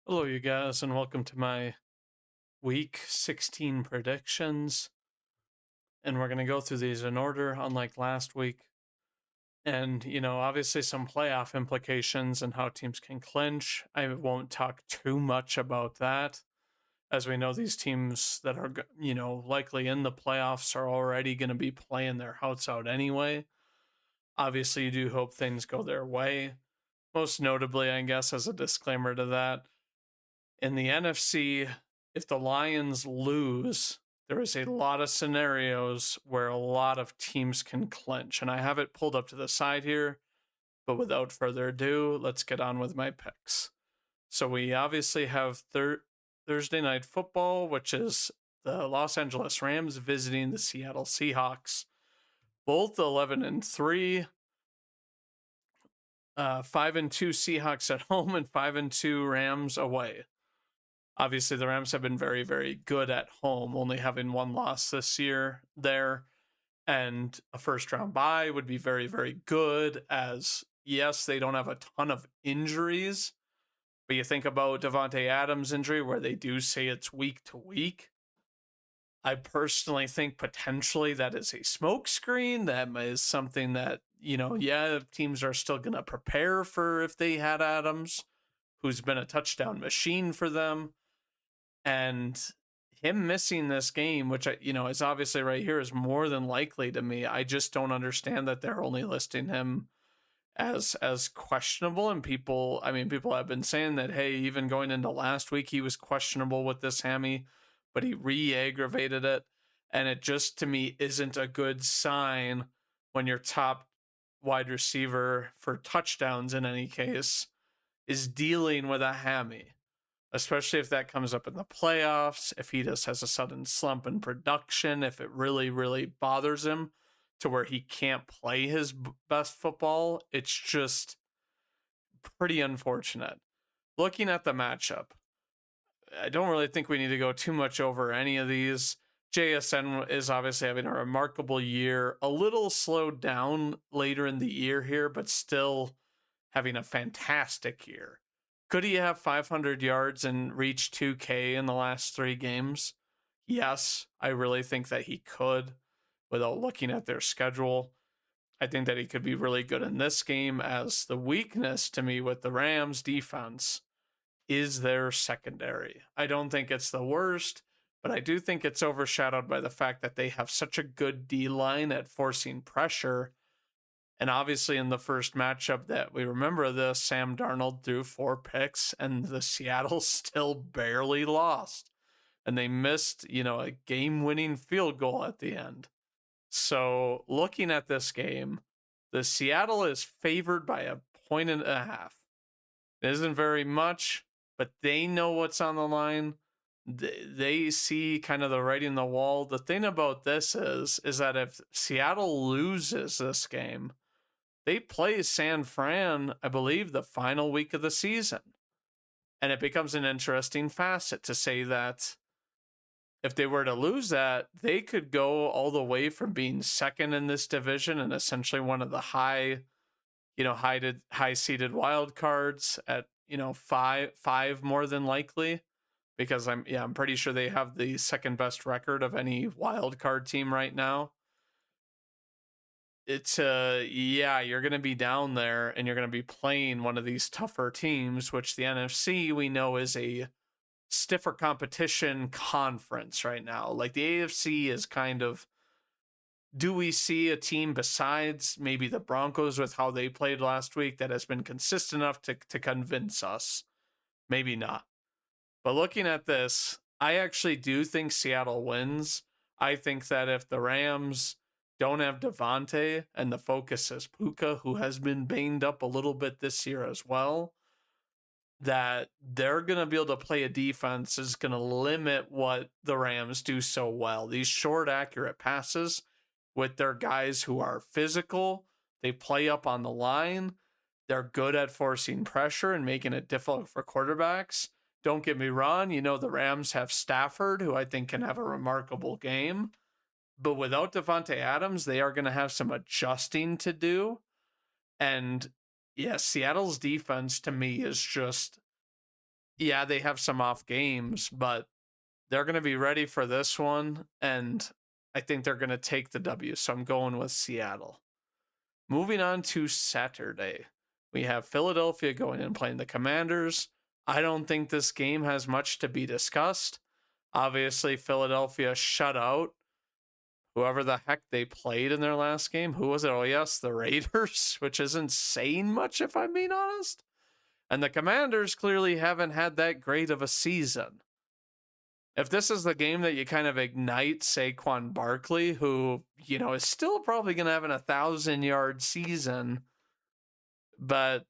Hello, you guys, and welcome to my week 16 predictions. And we're going to go through these in order, unlike last week. And, obviously some playoff implications and how teams can clinch. I won't talk too much about that, as we know these teams that are, likely in the playoffs are already going to be playing their hearts out anyway. Obviously, you do hope things go their way. Most notably, I guess, as a disclaimer to that, in the NFC, if the Lions lose, there is a lot of scenarios where a lot of teams can clinch. And I have it pulled up to the side here, but without further ado, let's get on with my picks. So we obviously have Thursday night football, which is the Los Angeles Rams visiting the Seattle Seahawks. Both 11-3, 5-2 Seahawks at home and 5-2 Rams away. Obviously, the Rams have been very, very good at home, only having one loss this year there. And a first round bye would be very, very good, as yes, they don't have a ton of injuries. But you think about Devontae Adams' injury, where they do say it's week to week. I personally think potentially that is a smokescreen. That is something that, teams are still going to prepare for if they had Adams, who's been a touchdown machine for them. And him missing this game, which is obviously right here, is more than likely to me. I just don't understand that they're only listing him as questionable. And people have been saying that, hey, even going into last week, he was questionable with this hammy, but he re-aggravated it. And it just, to me, isn't a good sign when your top wide receiver for touchdowns, in any case, is dealing with a hammy, especially if that comes up in the playoffs, if he just has a sudden slump in production, if it really, really bothers him to where he can't play his best football. It's just pretty unfortunate. Looking at the matchup, I don't really think we need to go too much over any of these. JSN is obviously having a remarkable year, a little slowed down later in the year here, but still having a fantastic year. Could he have 500 yards and reach 2K in the last three games? Yes, I really think that he could without looking at their schedule. I think that he could be really good in this game, as the weakness to me with the Rams defense is their secondary. I don't think it's the worst, but I do think it's overshadowed by the fact that they have such a good D line at forcing pressure. And obviously, in the first matchup that we remember this, Sam Darnold threw 4 picks, and the Seattle still barely lost. And they missed, a game winning field goal at the end. So, looking at this game, the Seattle is favored by a point and a half. It isn't very much, but they know what's on the line. They see kind of the writing on the wall. The thing about this is that if Seattle loses this game, they play San Fran, I believe, the final week of the season. And it becomes an interesting facet to say that if they were to lose that, they could go all the way from being second in this division and essentially one of the high seeded wild cards at, five more than likely, because I'm pretty sure they have the second best record of any wild card team right now. It's you're going to be down there and you're going to be playing one of these tougher teams, which the NFC we know is a stiffer competition conference right now. Like the AFC is kind of, do we see a team besides maybe the Broncos with how they played last week that has been consistent enough to convince us? Maybe not. But looking at this, I actually do think Seattle wins. I think that if the Rams don't have Devontae and the focus is Puka, who has been banged up a little bit this year as well, that they're going to be able to play a defense is going to limit what the Rams do so well. These short, accurate passes with their guys who are physical, they play up on the line. They're good at forcing pressure and making it difficult for quarterbacks. Don't get me wrong, the Rams have Stafford, who I think can have a remarkable game. But without Devontae Adams, they are going to have some adjusting to do. And yeah, Seattle's defense to me is just yeah, they have some off games, but they're going to be ready for this one. And I think they're going to take the W. So I'm going with Seattle. Moving on to Saturday, we have Philadelphia going and playing the Commanders. I don't think this game has much to be discussed. Obviously, Philadelphia shut out whoever the heck they played in their last game. Who was it? Oh, yes, the Raiders, which isn't saying much if I'm being honest. And the Commanders clearly haven't had that great of a season. If this is the game that you kind of ignite Saquon Barkley, who, is still probably going to have an 1,000-yard season, but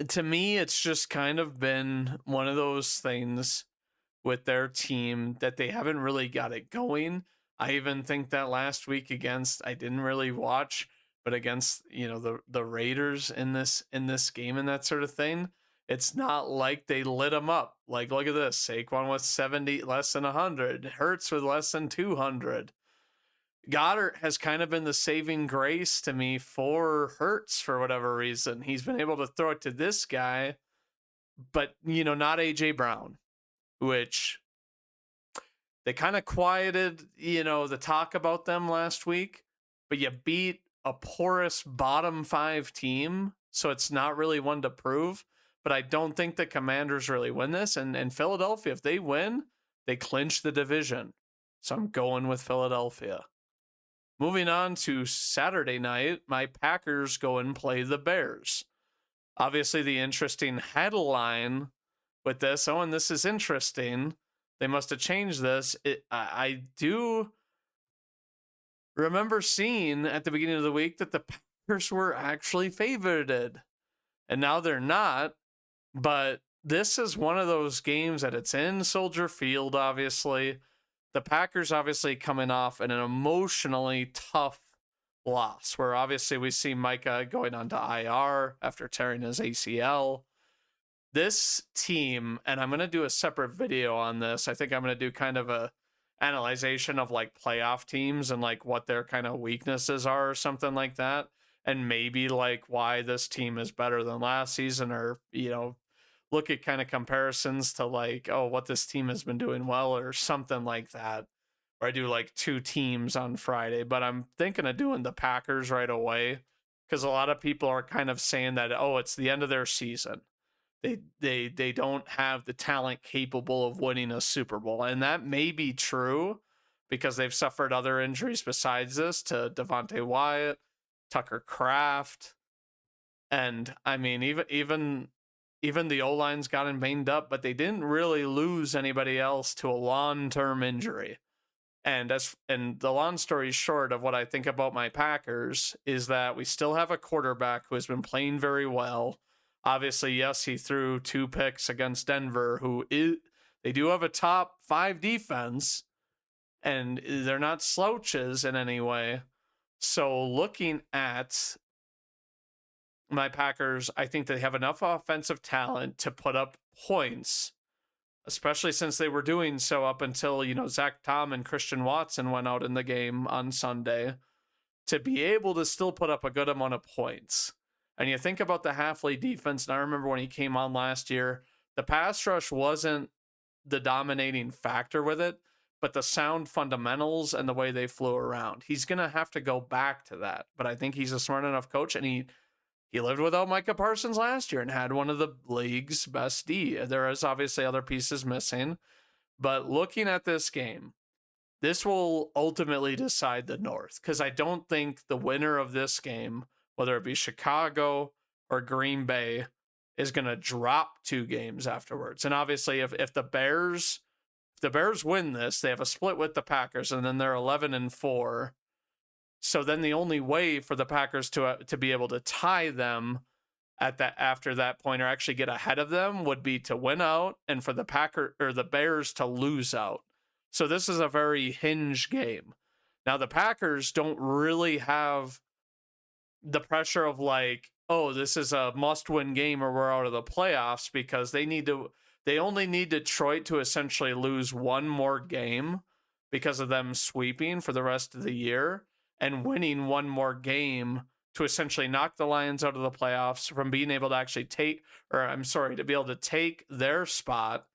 to me, it's just kind of been one of those things with their team that they haven't really got it going. I even think that last week I didn't really watch, but against, the Raiders in this game and that sort of thing, it's not like they lit them up. Like, look at this. Saquon with 70, less than 100. Hurts with less than 200. Goddard has kind of been the saving grace to me for Hurts for whatever reason. He's been able to throw it to this guy, but, not A.J. Brown, which they kind of quieted, the talk about them last week, but you beat a porous bottom 5 team, so it's not really one to prove. But I don't think the Commanders really win this. And Philadelphia, if they win, they clinch the division. So I'm going with Philadelphia. Moving on to Saturday night, my Packers go and play the Bears. Obviously, the interesting headline with this, and this is interesting, they must have changed this. I do remember seeing at the beginning of the week that the Packers were actually favored, and now they're not. But this is one of those games that it's in Soldier Field, obviously. The Packers obviously coming off an emotionally tough loss, where obviously we see Micah going on to IR after tearing his ACL. This team, and I'm going to do a separate video on this. I think I'm going to do kind of a analyzation of like playoff teams and like what their kind of weaknesses are or something like that. And maybe like why this team is better than last season, or, look at kind of comparisons to like, oh, what this team has been doing well or something like that. Or I do like 2 teams on Friday, but I'm thinking of doing the Packers right away because a lot of people are kind of saying that, oh, it's the end of their season. They don't have the talent capable of winning a Super Bowl. And that may be true because they've suffered other injuries besides this to Devontae Wyatt, Tucker Kraft. And I mean, even the O-line's gotten banged up, but they didn't really lose anybody else to a long-term injury. And the long story short of what I think about my Packers is that we still have a quarterback who has been playing very well. Obviously, yes, he threw 2 picks against Denver, they do have a top 5 defense, and they're not slouches in any way. So looking at my Packers, I think they have enough offensive talent to put up points, especially since they were doing so up until, Zach Tom and Christian Watson went out in the game on Sunday, to be able to still put up a good amount of points. And you think about the Halfley defense, and I remember when he came on last year, the pass rush wasn't the dominating factor with it, but the sound fundamentals and the way they flew around. He's going to have to go back to that, but I think he's a smart enough coach, and he lived without Micah Parsons last year and had one of the league's best D. There is obviously other pieces missing, but looking at this game, this will ultimately decide the North, because I don't think the winner of this game, whether it be Chicago or Green Bay, is going to drop 2 games afterwards. And obviously, if the Bears win this, they have a split with the Packers, and then they're 11-4. So then the only way for the Packers to be able to tie them after that point, or actually get ahead of them, would be to win out, and for the Bears to lose out. So this is a very hinge game. Now the Packers don't really have the pressure of like, oh, this is a must-win game or we're out of the playoffs, because they only need Detroit to essentially lose one more game because of them sweeping for the rest of the year, and winning one more game to essentially knock the Lions out of the playoffs, from being able to actually to be able to take their spot.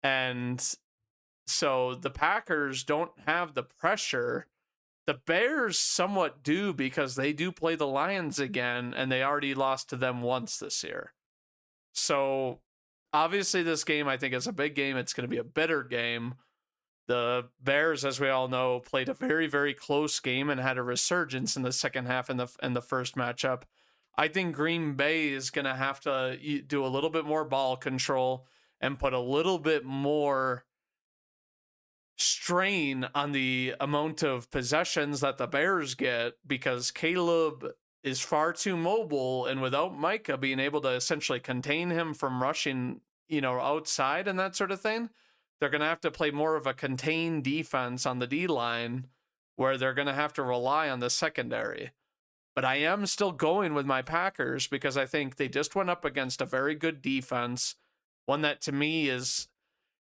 And so the Packers don't have the pressure. The Bears somewhat do, because they do play the Lions again, and they already lost to them once this year. So obviously this game, I think, is a big game. It's going to be a bitter game. The Bears, as we all know, played a very, very close game and had a resurgence in the second half in the first matchup. I think Green Bay is going to have to do a little bit more ball control and put a little bit more strain on the amount of possessions that the Bears get, because Caleb is far too mobile, and without Micah being able to essentially contain him from rushing, outside and that sort of thing, they're going to have to play more of a contained defense on the D line, where they're going to have to rely on the secondary. But I am still going with my Packers, because I think they just went up against a very good defense, one that to me is,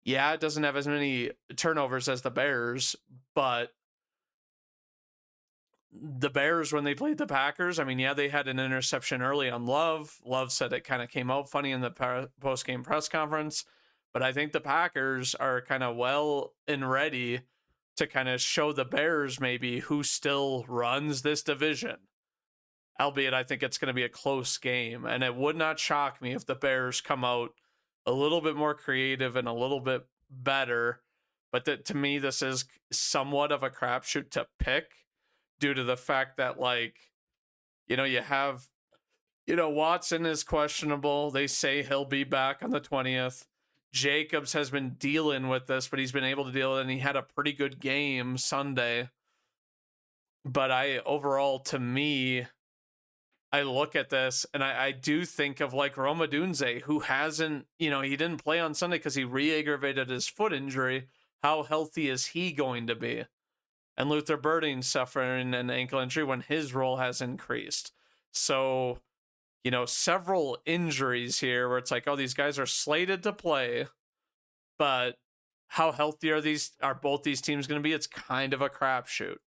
yeah, it doesn't have as many turnovers as the Bears, but the Bears, when they played the Packers, I mean, yeah, they had an interception early on Love. Love said it kind of came out funny in the post-game press conference, but I think the Packers are kind of well and ready to kind of show the Bears maybe who still runs this division. Albeit, I think it's going to be a close game, and it would not shock me if the Bears come out a little bit more creative and a little bit better. But that, to me, this is somewhat of a crapshoot to pick, due to the fact that, you have, Watson is questionable. They say he'll be back on the 20th. Jacobs has been dealing with this, but he's been able to deal with it, and he had a pretty good game Sunday. But to me, I look at this and I do think of Rome Odunze, who hasn't, he didn't play on Sunday because he re-aggravated his foot injury. How healthy is he going to be? And Luther Birding suffering an ankle injury when his role has increased. So, several injuries here where it's like, oh, these guys are slated to play, but how healthy are both these teams going to be? It's kind of a crapshoot.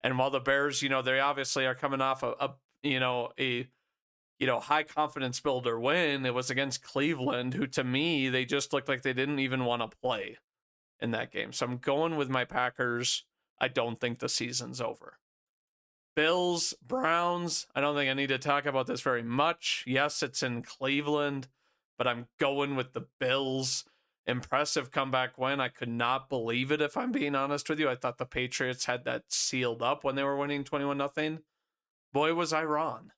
And while the Bears, they obviously are coming off a high confidence builder win, it was against Cleveland, who to me, they just looked like they didn't even want to play in that game. So I'm going with my Packers. I don't think the season's over. Bills, Browns, I don't think I need to talk about this very much. Yes, it's in Cleveland, but I'm going with the Bills. Impressive comeback win. I could not believe it, if I'm being honest with you. I thought the Patriots had that sealed up when they were winning 21-0. Boy, was I wrong.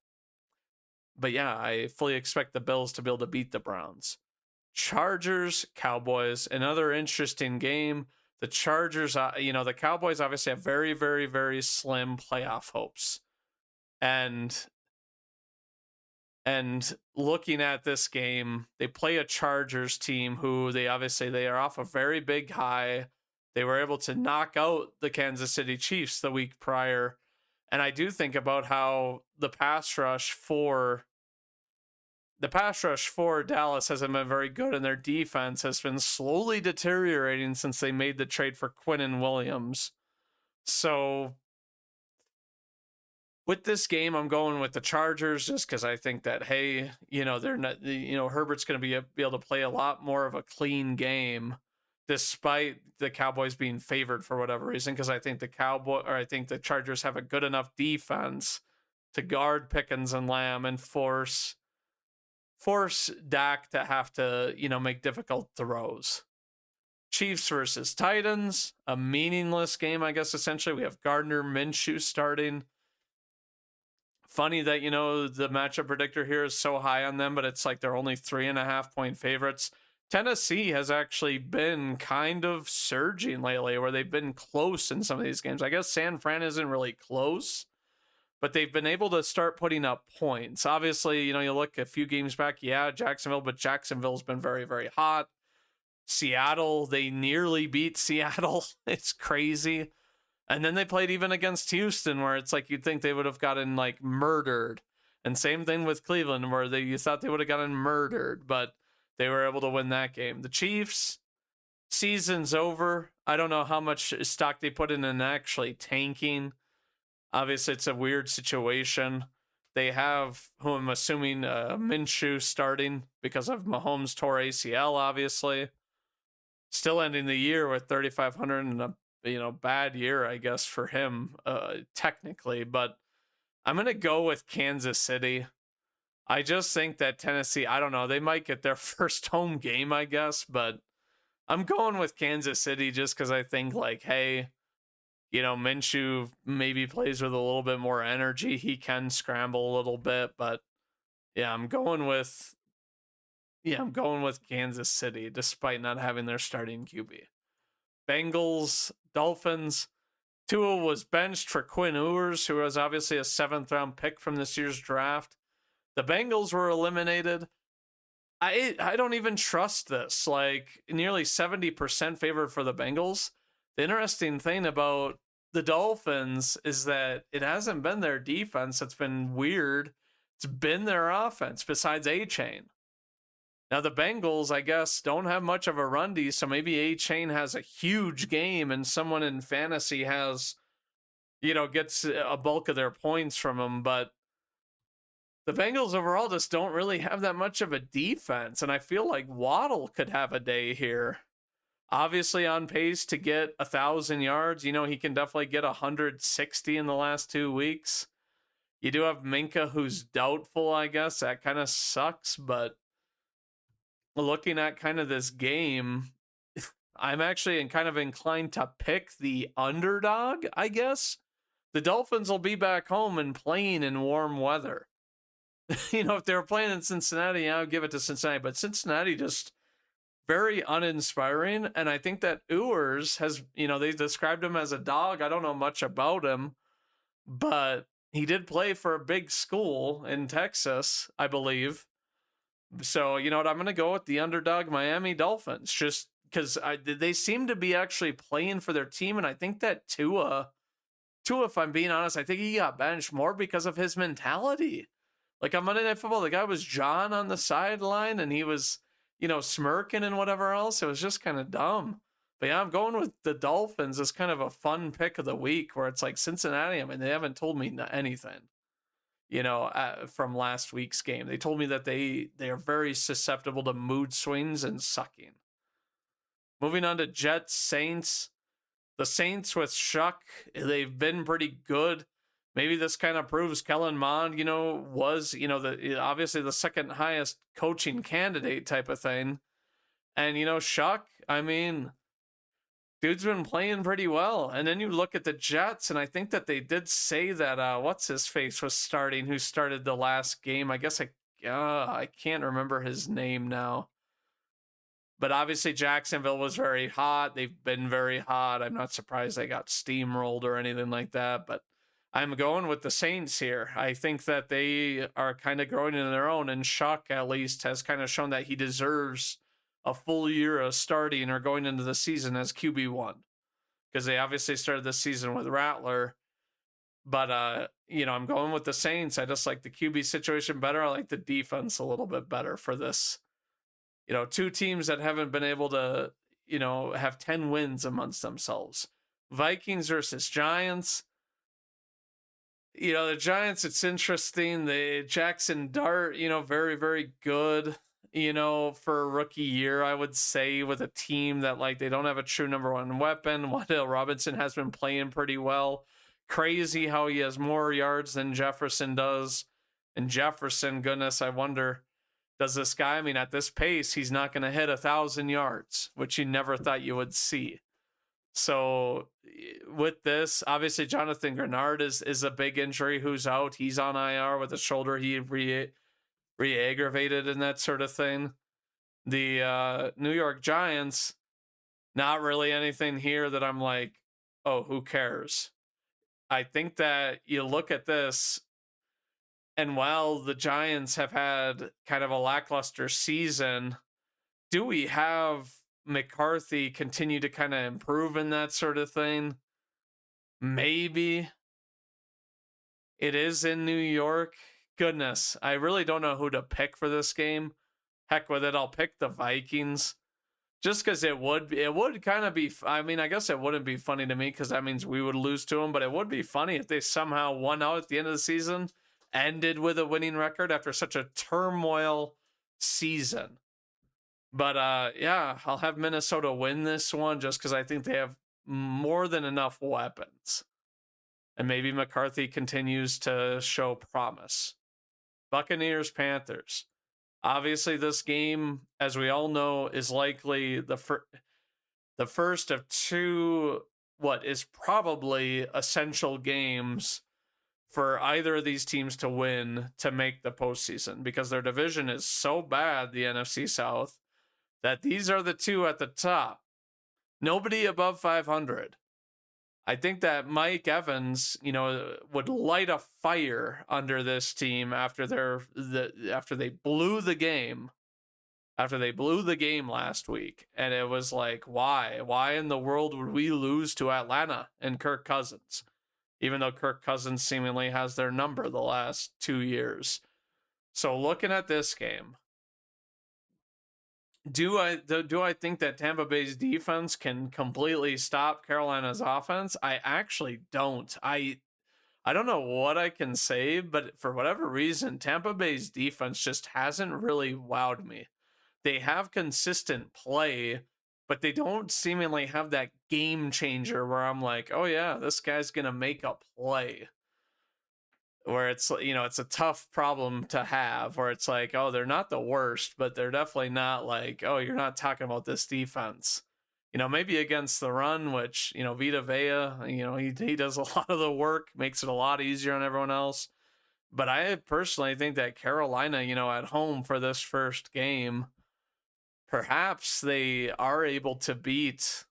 But yeah, I fully expect the Bills to be able to beat the Browns. Chargers, Cowboys, another interesting game. The Chargers, the Cowboys obviously have very, very, very slim playoff hopes. And looking at this game, they play a Chargers team who they are off a very big high. They were able to knock out the Kansas City Chiefs the week prior. And I do think about how the pass rush for Dallas hasn't been very good, and their defense has been slowly deteriorating since they made the trade for Quinnen Williams. So with this game, I'm going with the Chargers, just because I think that, hey, they're not, Herbert's going to be able to play a lot more of a clean game, despite the Cowboys being favored for whatever reason, because I think the Chargers have a good enough defense to guard Pickens and Lamb and force Dak to have to, make difficult throws. Chiefs versus Titans, a meaningless game, I guess, essentially. We have Gardner Minshew starting. Funny that, the matchup predictor here is so high on them, but it's like they're only 3.5-point favorites. Tennessee has actually been kind of surging lately, where they've been close in some of these games. I guess San Fran isn't really close, but they've been able to start putting up points. Obviously, you look a few games back, Jacksonville, but Jacksonville's been very, very hot. Seattle, they nearly beat Seattle. It's crazy. And then they played even against Houston, where it's like you'd think they would have gotten murdered. And same thing with Cleveland, where you thought they would have gotten murdered, but they were able to win that game. The Chiefs, season's over. I don't know how much stock they put in actually tanking. Obviously, it's a weird situation. They have, who I'm assuming, Minshew starting because of Mahomes tore ACL, obviously. Still ending the year with 3,500 and a bad year, I guess, for him, technically. But I'm gonna go with Kansas City. I just think that Tennessee, I don't know, they might get their first home game, I guess, but I'm going with Kansas City just because I think, like, hey, Minshew maybe plays with a little bit more energy. He can scramble a little bit, but yeah, I'm going with Kansas City despite not having their starting QB. Bengals, Dolphins. Tua was benched for Quinn Ewers, who was obviously a 7th-round pick from this year's draft. The Bengals were eliminated. I don't even trust this. Like, nearly 70% favored for the Bengals. The interesting thing about the Dolphins is that it hasn't been their defense that's been weird. It's been their offense besides A-Chain. Now the Bengals, I guess, don't have much of a run D, so maybe A-Chain has a huge game and someone in fantasy has, gets a bulk of their points from him, but the Bengals overall just don't really have that much of a defense, and I feel like Waddle could have a day here. Obviously on pace to get 1,000 yards. He can definitely get 160 in the last 2 weeks. You do have Minka, who's doubtful, I guess. That kind of sucks, but looking at kind of this game, I'm actually kind of inclined to pick the underdog, I guess. The Dolphins will be back home and playing in warm weather. If they were playing in Cincinnati, I would give it to Cincinnati, but Cincinnati just very uninspiring. And I think that Ewers has, they described him as a dog. I don't know much about him, but he did play for a big school in Texas, I believe. So, you know what? I'm going to go with the underdog Miami Dolphins just because they seem to be actually playing for their team. And I think that Tua, if I'm being honest, I think he got benched more because of his mentality. Like on Monday Night Football, the guy was John on the sideline and he was, smirking and whatever else. It was just kind of dumb. But yeah, I'm going with the Dolphins as kind of a fun pick of the week where it's like Cincinnati. I mean, they haven't told me anything, from last week's game. They told me that they are very susceptible to mood swings and sucking. Moving on to Jets, Saints. The Saints with Shuck, they've been pretty good. Maybe this kind of proves Kellen Mond, was, obviously the second highest coaching candidate type of thing. And, Shuck, I mean, dude's been playing pretty well. And then you look at the Jets, and I think that they did say that, what's his face was starting, who started the last game. I guess I can't remember his name now. But obviously Jacksonville was very hot. They've been very hot. I'm not surprised they got steamrolled or anything like that. But I'm going with the Saints here. I think that they are kind of growing in their own. And Shuck, at least, has kind of shown that he deserves a full year of starting or going into the season as QB1. Because they obviously started the season with Rattler. But, I'm going with the Saints. I just like the QB situation better. I like the defense a little bit better for this. Two teams that haven't been able to, have 10 wins amongst themselves. Vikings versus Giants. The Giants, it's interesting. The Jackson Dart, very, very good, for a rookie year, I would say, with a team that, like, they don't have a true number one weapon. Wan'Dale Robinson has been playing pretty well. Crazy how he has more yards than Jefferson does. And Jefferson, goodness, I wonder, does this guy, I mean, at this pace, he's not going to hit 1,000 yards, which you never thought you would see. So with this, obviously Jonathan Grenard is a big injury who's out. He's on IR with a shoulder he re-aggravated and that sort of thing. The New York Giants, not really anything here that I'm like, oh, who cares? I think that you look at this, and while the Giants have had kind of a lackluster season, do we have McCarthy continue to kind of improve in that sort of thing? Maybe. It is in New York. Goodness, I really don't know who to pick for this game. Heck with it, I'll pick the Vikings. Just because it would kind of be. I mean, I guess it wouldn't be funny to me because that means we would lose to them. But it would be funny if they somehow won out at the end of the season, ended with a winning record after such a turmoil season. But yeah, I'll have Minnesota win this one just because I think they have more than enough weapons, and maybe McCarthy continues to show promise. Buccaneers, Panthers. Obviously, this game, as we all know, is likely the first of two, what is probably essential games for either of these teams to win to make the postseason, because their division is so bad, the NFC South, that these are the two at the top. Nobody above 500. I think that Mike Evans, would light a fire under this team after they blew the game. After they blew the game last week, and it was like, why in the world would we lose to Atlanta and Kirk Cousins, even though Kirk Cousins seemingly has their number the last 2 years? So looking at this game, do I think that Tampa Bay's defense can completely stop Carolina's offense? I actually don't. I don't know what I can say, but for whatever reason, Tampa Bay's defense just hasn't really wowed me. They have consistent play, but they don't seemingly have that game changer where I'm like, oh yeah, this guy's gonna make a play. Where it's, it's a tough problem to have, where it's like, oh, they're not the worst, but they're definitely not like, oh, you're not talking about this defense. Maybe against the run, which, Vita Vea, he does a lot of the work, makes it a lot easier on everyone else. But I personally think that Carolina, at home for this first game, perhaps they are able to beat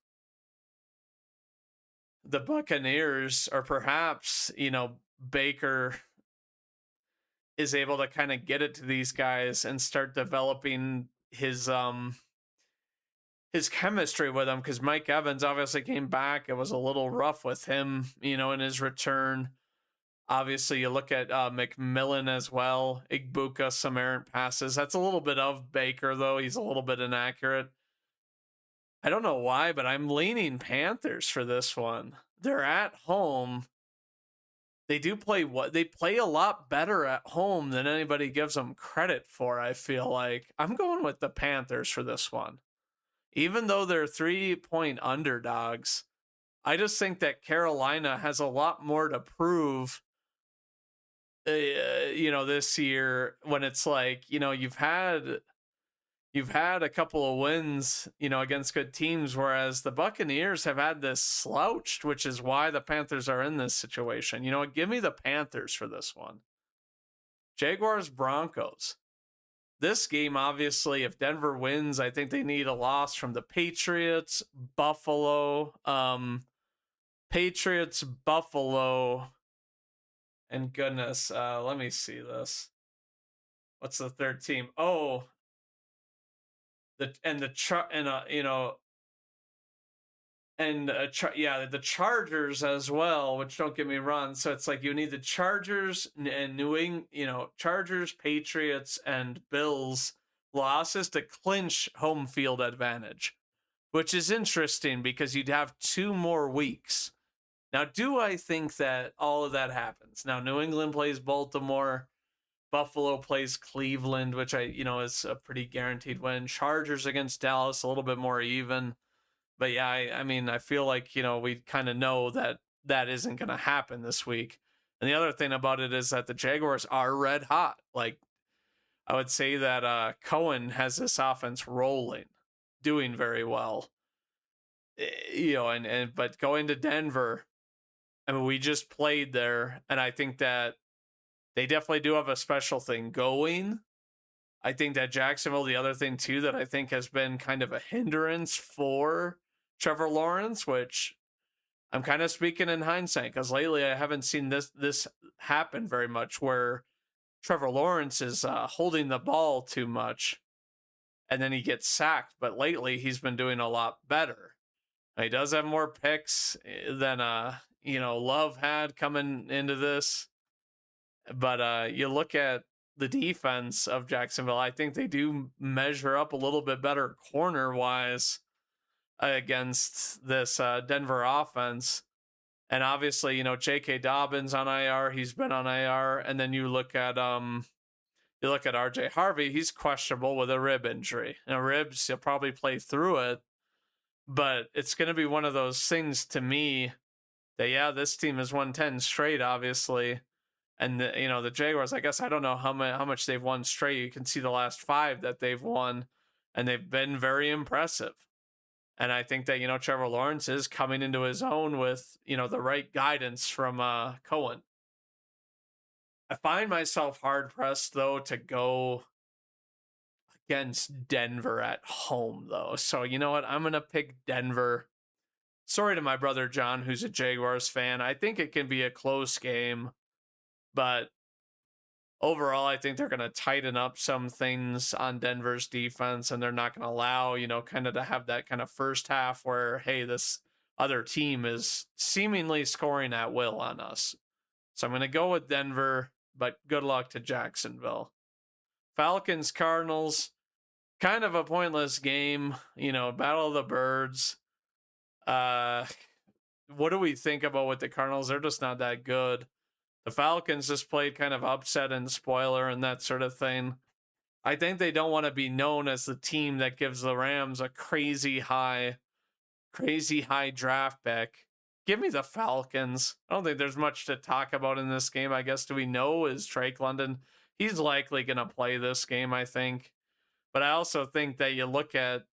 the Buccaneers, or perhaps, Baker is able to kind of get it to these guys and start developing his chemistry with them, because Mike Evans obviously came back. It was a little rough with him, in his return. Obviously, you look at McMillan as well. Igbuka, some errant passes. That's a little bit of Baker, though. He's a little bit inaccurate. I don't know why, but I'm leaning Panthers for this one. They're at home. They play a lot better at home than anybody gives them credit for, I feel like. I'm going with the Panthers for this one. Even though they're 3-point underdogs, I just think that Carolina has a lot more to prove, this year, when it's like, you've had a couple of wins, against good teams, whereas the Buccaneers have had this slouched, which is why the Panthers are in this situation. Give me the Panthers for this one. Jaguars, Broncos. This game, obviously, if Denver wins, I think they need a loss from the Patriots, Buffalo, and goodness, let me see this. What's the third team? Oh, the Chargers as well, which, don't get me wrong. So it's like you need the Chargers and New England, Chargers, Patriots, and Bills losses to clinch home field advantage, which is interesting because you'd have 2 more weeks. Now, do I think that all of that happens? Now, New England plays Baltimore. Buffalo plays Cleveland, which is a pretty guaranteed win. Chargers against Dallas, a little bit more even. But yeah, I mean, I feel like, we kind of know that that isn't going to happen this week. And the other thing about it is that the Jaguars are red hot. Like, I would say that Cohen has this offense rolling, doing very well. But going to Denver, I mean, we just played there, and I think that they definitely do have a special thing going. I think that Jacksonville, the other thing too, that I think has been kind of a hindrance for Trevor Lawrence, which I'm kind of speaking in hindsight, because lately I haven't seen this happen very much, where Trevor Lawrence is holding the ball too much and then he gets sacked. But lately he's been doing a lot better. He does have more picks than Love had coming into this. But you look at the defense of Jacksonville. I think they do measure up a little bit better corner wise against this Denver offense. And obviously, you know, J.K. Dobbins on IR, he's been on IR, and then you look at RJ Harvey, he's questionable with a rib injury. Now, ribs, he'll probably play through it, but it's going to be one of those things to me that, yeah, this team has won 10 straight, obviously. And, the Jaguars, I guess I don't know how much they've won straight. You can see the last 5 that they've won, and they've been very impressive. And I think that, Trevor Lawrence is coming into his own with, the right guidance from Cohen. I find myself hard-pressed, though, to go against Denver at home, though. So, you know what? I'm going to pick Denver. Sorry to my brother John, who's a Jaguars fan. I think it can be a close game, but overall, I think they're going to tighten up some things on Denver's defense, and they're not going to allow, kind of to have that kind of first half where, hey, this other team is seemingly scoring at will on us. So I'm going to go with Denver, but good luck to Jacksonville. Falcons, Cardinals, kind of a pointless game, Battle of the Birds. What do we think about with the Cardinals? They're just not that good. The Falcons just played kind of upset and spoiler and that sort of thing. I think they don't want to be known as the team that gives the Rams a crazy high draft pick. Give me the Falcons. I don't think there's much to talk about in this game. I guess, do we know is Drake London? He's likely going to play this game, I think. But I also think that you look at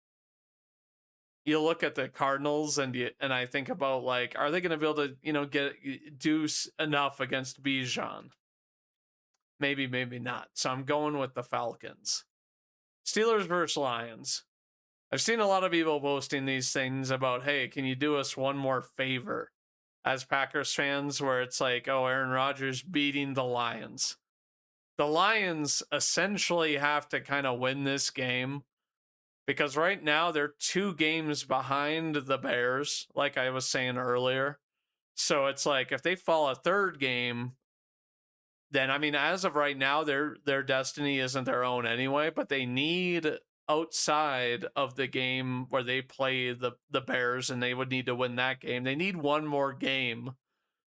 the Cardinals and I think about, like, are they going to be able to, do enough against Bijan? Maybe, maybe not. So I'm going with the Falcons. Steelers versus Lions. I've seen a lot of people posting these things about, hey, can you do us one more favor as Packers fans, where it's like, oh, Aaron Rodgers beating the Lions. The Lions essentially have to kind of win this game, because right now they're 2 games behind the Bears, like I was saying earlier. So it's like, if they fall a 3rd game, then, I mean, as of right now, their destiny isn't their own anyway, but they need, outside of the game where they play the Bears, and they would need to win that game, they need one more game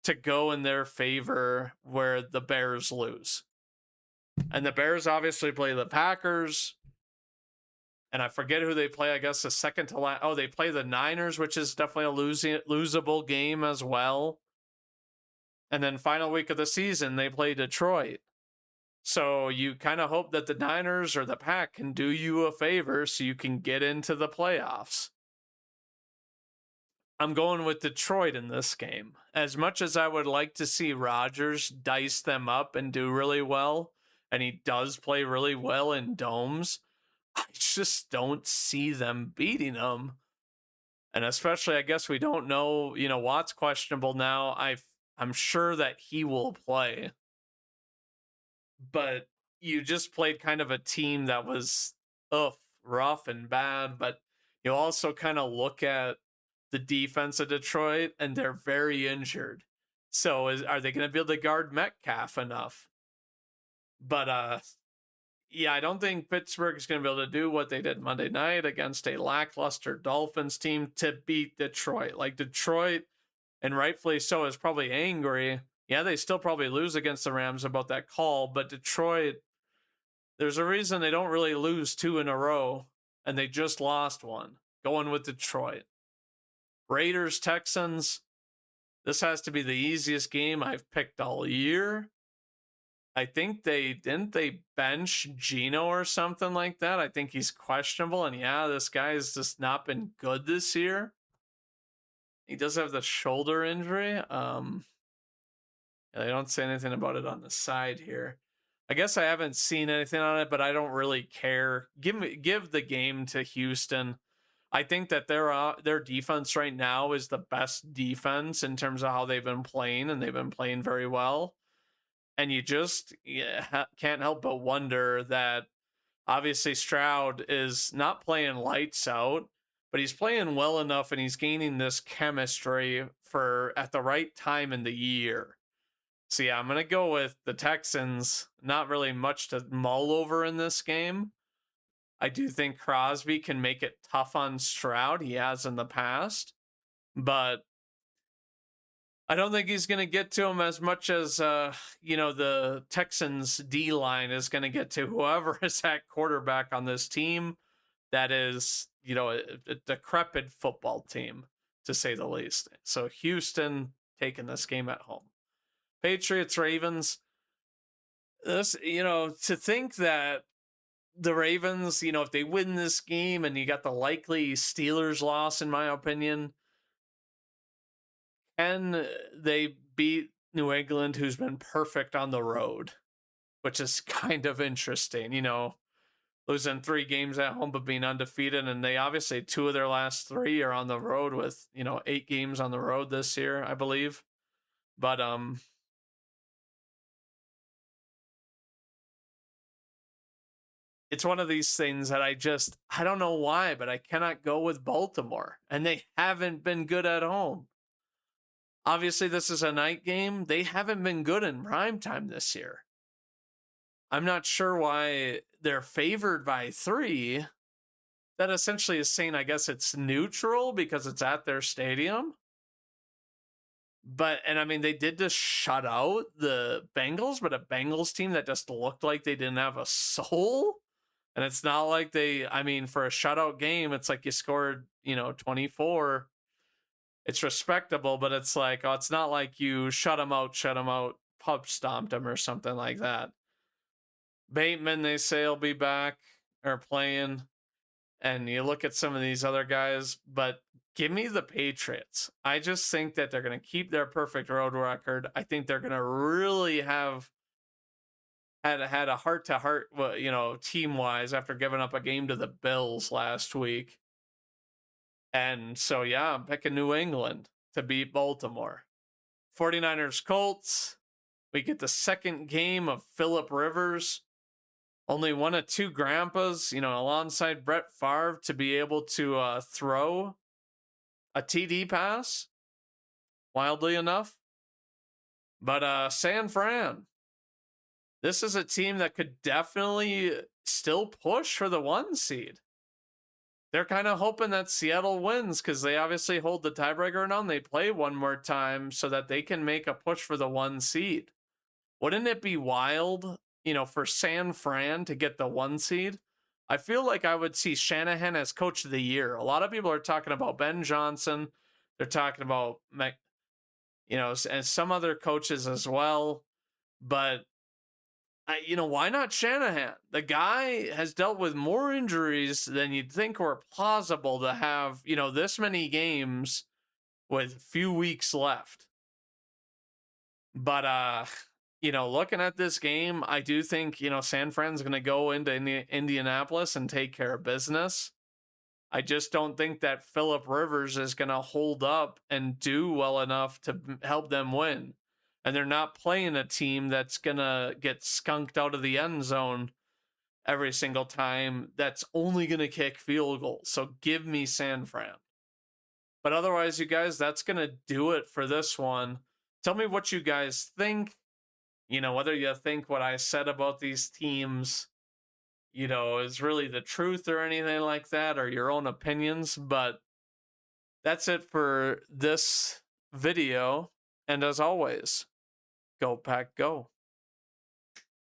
to go in their favor where the Bears lose. And the Bears obviously play the Packers, and I forget who they play. I guess the second to last. Oh, they play the Niners, which is definitely a losable game as well. And then final week of the season, they play Detroit. So you kind of hope that the Niners or the Pack can do you a favor so you can get into the playoffs. I'm going with Detroit in this game. As much as I would like to see Rodgers dice them up and do really well, and he does play really well in domes, I just don't see them beating them. And especially, I guess we don't know, Watt's questionable now. I'm sure that he will play. But you just played kind of a team that was rough and bad, but you also kind of look at the defense of Detroit, and they're very injured. So are they going to be able to guard Metcalf enough? But yeah, I don't think Pittsburgh is going to be able to do what they did Monday night against a lackluster Dolphins team to beat Detroit. Like, Detroit, and rightfully so, is probably angry. Yeah, they still probably lose against the Rams about that call, but Detroit, there's a reason they don't really lose 2 in a row, and they just lost 1. Going with Detroit. Raiders, Texans. This has to be the easiest game I've picked all year. I think they bench Geno or something like that. I think he's questionable, and yeah, this guy's just not been good this year. He does have the shoulder injury. They don't say anything about it on the side here. I guess I haven't seen anything on it, but I don't really care. Give the game to Houston. I think that their defense right now is the best defense in terms of how they've been playing, and they've been playing very well. And you just can't help but wonder that obviously Stroud is not playing lights out, but he's playing well enough, and he's gaining this chemistry for at the right time in the year. So yeah, I'm going to go with the Texans. Not really much to mull over in this game. I do think Crosby can make it tough on Stroud. He has in the past, but I don't think he's going to get to him as much as, the Texans D line is going to get to whoever is at quarterback on this team. That is, a decrepit football team, to say the least. So Houston taking this game at home. Patriots, Ravens. This, to think that the Ravens, if they win this game and you got the likely Steelers loss, in my opinion, can they beat New England, who's been perfect on the road, which is kind of interesting, losing 3 games at home but being undefeated. And they obviously 2 of their last 3 are on the road with, 8 games on the road this year, I believe. But it's one of these things that I don't know why, but I cannot go with Baltimore. And they haven't been good at home. Obviously, this is a night game. They haven't been good in prime time this year. I'm not sure why they're favored by 3. That essentially is saying, I guess it's neutral because it's at their stadium. And I mean, they did just shut out the Bengals, but a Bengals team that just looked like they didn't have a soul. And it's not like for a shutout game, it's like you scored, 24. It's respectable, but it's like, it's not like you shut them out, pub stomped them or something like that. Bateman, they say, will be back or playing. And you look at some of these other guys, but give me the Patriots. I just think that they're going to keep their perfect road record. I think they're going to really have had a heart-to-heart, team-wise after giving up a game to the Bills last week. And so, yeah, I'm picking New England to beat Baltimore. 49ers, Colts. We get the second game of Phillip Rivers. Only one of 2 grandpas, alongside Brett Favre, to be able to throw a TD pass, wildly enough. But San Fran, this is a team that could definitely still push for the 1 seed. They're kind of hoping that Seattle wins because they obviously hold the tiebreaker now and they play one more time so that they can make a push for the 1 seed. Wouldn't it be wild, for San Fran to get the 1 seed? I feel like I would see Shanahan as coach of the year. A lot of people are talking about Ben Johnson. They're talking about, and some other coaches as well. But, why not Shanahan? The guy has dealt with more injuries than you'd think were plausible to have, this many games with few weeks left. But, looking at this game, I do think, San Fran's going to go into Indianapolis and take care of business. I just don't think that Phillip Rivers is going to hold up and do well enough to help them win. And they're not playing a team that's going to get skunked out of the end zone every single time. That's only going to kick field goals. So give me San Fran. But otherwise, you guys, that's going to do it for this one. Tell me what you guys think. Whether you think what I said about these teams, is really the truth or anything like that, or your own opinions. But that's it for this video. And as always, go Pack Go.